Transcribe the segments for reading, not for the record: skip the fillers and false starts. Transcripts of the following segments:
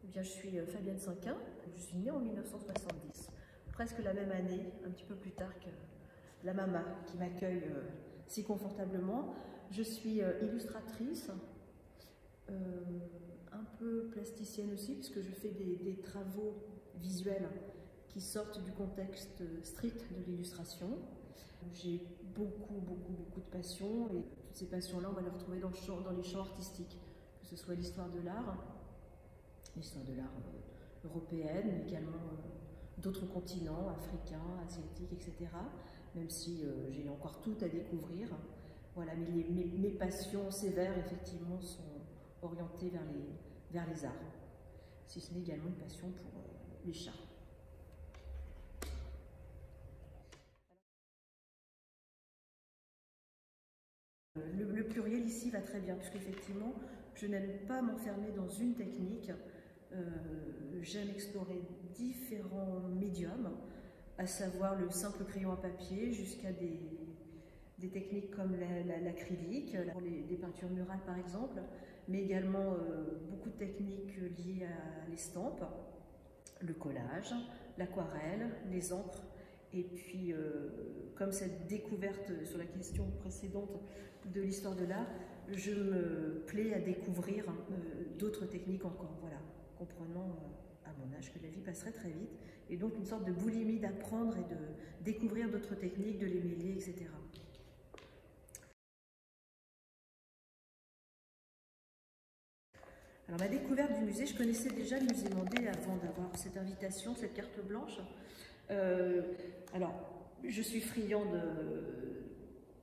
Eh bien, je suis Fabienne Cinquin, je suis née en 1970, presque la même année, un petit peu plus tard que la Mama qui m'accueille si confortablement. Je suis illustratrice, un peu plasticienne aussi, puisque je fais des travaux visuels qui sortent du contexte strict de l'illustration. J'ai beaucoup de passion, et toutes ces passions-là, on va les retrouver dans les champs artistiques, que ce soit l'histoire de l'art européenne, mais également d'autres continents, africains, asiatiques, etc. Même si j'ai encore tout à découvrir. Voilà, mais mes passions sévères, effectivement, sont orientées vers les arts. Si ce n'est également une passion pour les chats. Le pluriel ici va très bien, puisqu'effectivement, je n'aime pas m'enfermer dans une technique. J'aime explorer différents médiums, à savoir le simple crayon à papier jusqu'à des techniques comme l'acrylique, pour des peintures murales par exemple, mais également beaucoup de techniques liées à l'estampe, le collage, l'aquarelle, les encres. Et puis, comme cette découverte sur la question précédente de l'histoire de l'art, je me plais à découvrir d'autres techniques encore, voilà, comprenant à mon âge que la vie passerait très vite, et donc une sorte de boulimie d'apprendre et de découvrir d'autres techniques, de les mêler, etc. Alors, ma découverte du musée, je connaissais déjà le musée Mandé avant d'avoir cette invitation, cette carte blanche. Alors, je suis friand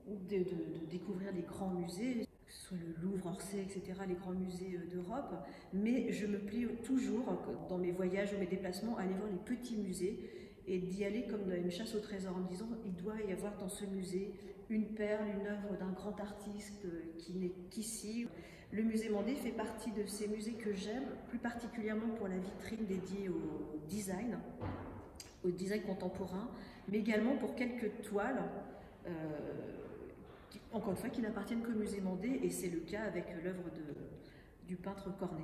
de découvrir les grands musées, que ce soit le Louvre, Orsay, etc., les grands musées d'Europe, mais je me plie toujours, dans mes voyages ou mes déplacements, à aller voir les petits musées et d'y aller comme dans une chasse au trésor, en me disant il doit y avoir dans ce musée une perle, une œuvre d'un grand artiste qui n'est qu'ici. Le musée Mandé fait partie de ces musées que j'aime, plus particulièrement pour la vitrine dédiée au design contemporain, mais également pour quelques toiles, encore une fois, qui n'appartiennent qu'au musée Mandé, et c'est le cas avec l'œuvre du peintre Cornet.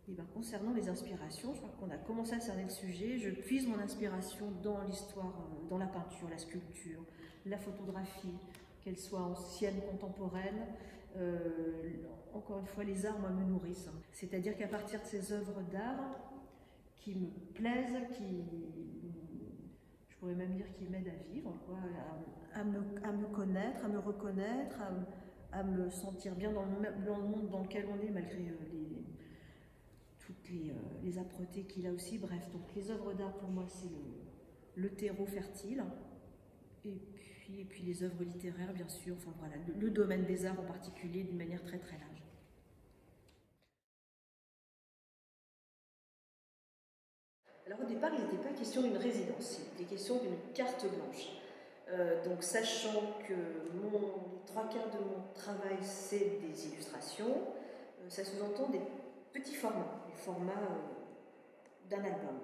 Et bien, concernant les inspirations, je crois qu'on a commencé à cerner le sujet. Je puise mon inspiration dans l'histoire, dans la peinture, la sculpture, la photographie, qu'elle soit ancienne, contemporaine. Encore une fois, les arts, moi, me nourrissent. C'est-à-dire qu'à partir de ces œuvres d'art qui me plaisent, je pourrais même dire qui m'aident à vivre, quoi, à me connaître, à me reconnaître, à me sentir bien dans le monde dans lequel on est, malgré toutes les âpretés qu'il a aussi. Bref, donc les œuvres d'art, pour moi, c'est le terreau fertile. Et puis les œuvres littéraires, bien sûr, enfin voilà, le domaine des arts en particulier, d'une manière très large. Alors au départ, il n'était pas question d'une résidence, il était question d'une carte blanche. Donc sachant que les 3/4 de mon travail, c'est des illustrations, ça sous-entend des petits formats, les formats d'un album.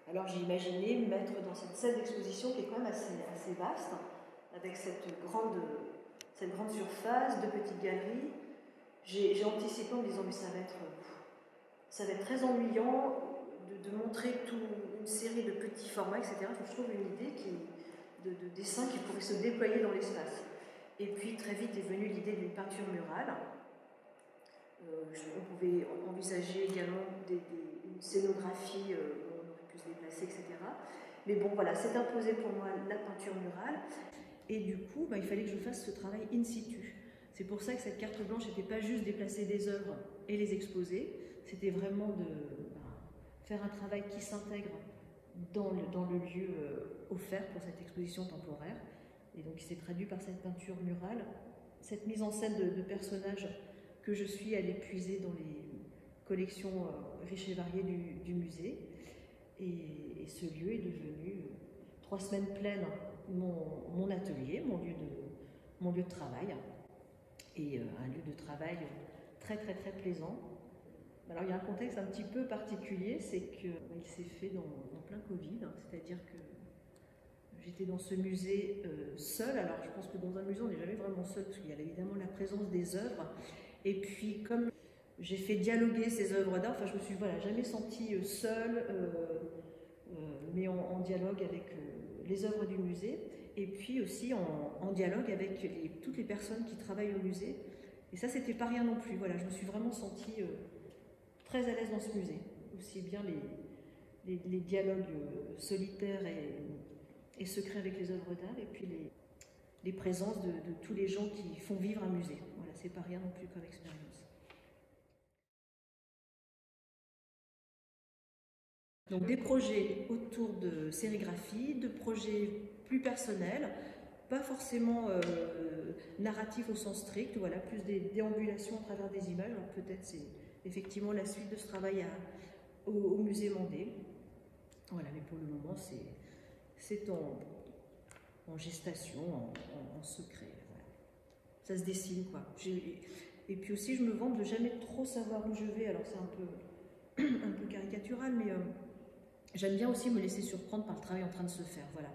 Alors j'ai imaginé mettre dans cette salle d'exposition, qui est quand même assez vaste, avec cette grande surface, de petites galeries, j'ai anticipé en me disant mais ça va être très ennuyant de montrer une série de petits formats, etc. Je trouve une idée de dessin qui pourrait se déployer dans l'espace. Et puis très vite est venue l'idée d'une peinture murale. On pouvait envisager également une scénographie où on aurait pu se déplacer, etc. Mais bon, voilà, c'est imposé pour moi la peinture murale. Et du coup, il fallait que je fasse ce travail in situ. C'est pour ça que cette carte blanche n'était pas juste déplacer des œuvres et les exposer, c'était vraiment de faire un travail qui s'intègre dans le lieu offert pour cette exposition temporaire. Et donc, il s'est traduit par cette peinture murale, cette mise en scène de personnages que je suis allée puiser dans les collections riches et variées du musée. Et ce lieu est devenu 3 semaines pleines mon atelier, mon lieu de travail, et un lieu de travail très plaisant. Alors il y a un contexte un petit peu particulier, c'est qu'il s'est fait en plein Covid, c'est-à-dire que j'étais dans ce musée seule. Alors je pense que dans un musée on n'est jamais vraiment seul parce qu'il y a évidemment la présence des œuvres. Et puis comme j'ai fait dialoguer ces œuvres d'art, enfin je me suis jamais sentie seule, mais en dialogue avec les œuvres du musée. Et puis aussi en dialogue avec toutes les personnes qui travaillent au musée. Et ça, c'était pas rien non plus. Voilà, je me suis vraiment sentie très à l'aise dans ce musée. Aussi bien les dialogues solitaires et secrets avec les œuvres d'art, et puis les présences de tous les gens qui font vivre un musée. Voilà, c'est pas rien non plus comme expérience. Donc des projets autour de sérigraphie, de projets plus personnels, pas forcément narratifs au sens strict, voilà, plus des déambulations à travers des images. Alors peut-être c'est effectivement la suite de ce travail au musée Mandé. Voilà, mais pour le moment c'est en gestation, en secret. Voilà. Ça se dessine quoi. Et puis aussi je me vante de jamais trop savoir où je vais, alors c'est un peu caricatural, mais j'aime bien aussi me laisser surprendre par le travail en train de se faire. Voilà.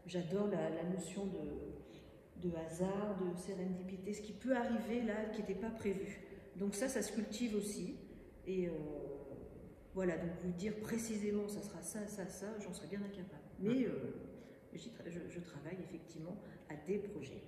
J'adore la notion de hasard, de sérendipité, ce qui peut arriver là, qui n'était pas prévu. Donc ça se cultive aussi. Et voilà, donc vous dire précisément ça sera ça, ça, ça, j'en serais bien incapable. Mais je travaille effectivement à des projets.